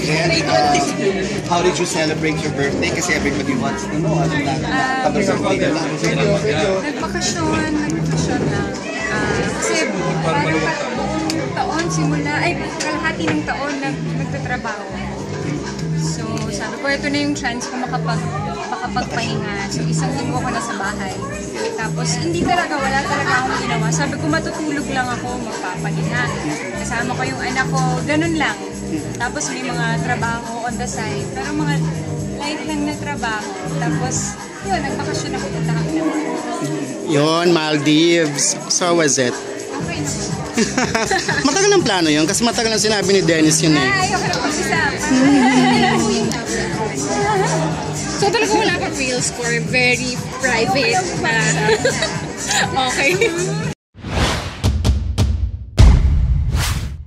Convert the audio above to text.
And how did you celebrate your birthday? Kasi everybody wants to know. Nagpakasyon lang. Kasi parang buong taon simula, kalahati ng taon nagtatrabaho. So sabi ko, ito na yung chance ko makapagpahinga. So isang linggo ko na sa bahay. Tapos wala talaga akong ginawa. Sabi ko, matutulog lang ako, magpapahinga. Kasama ko yung anak ko, ganun lang. Tapos may mga trabaho on the side. Pero mga light lang na trabaho. Tapos yun, nagbakasyon ako, punta kami naman. Yun, Maldives. So was it? Okay naman. Matagal ang plano yun kasi matagal ang sinabi ni Dennis yun eh. Ayoko na pag-usapan. So talaga wala kang real score, very private na. Okay.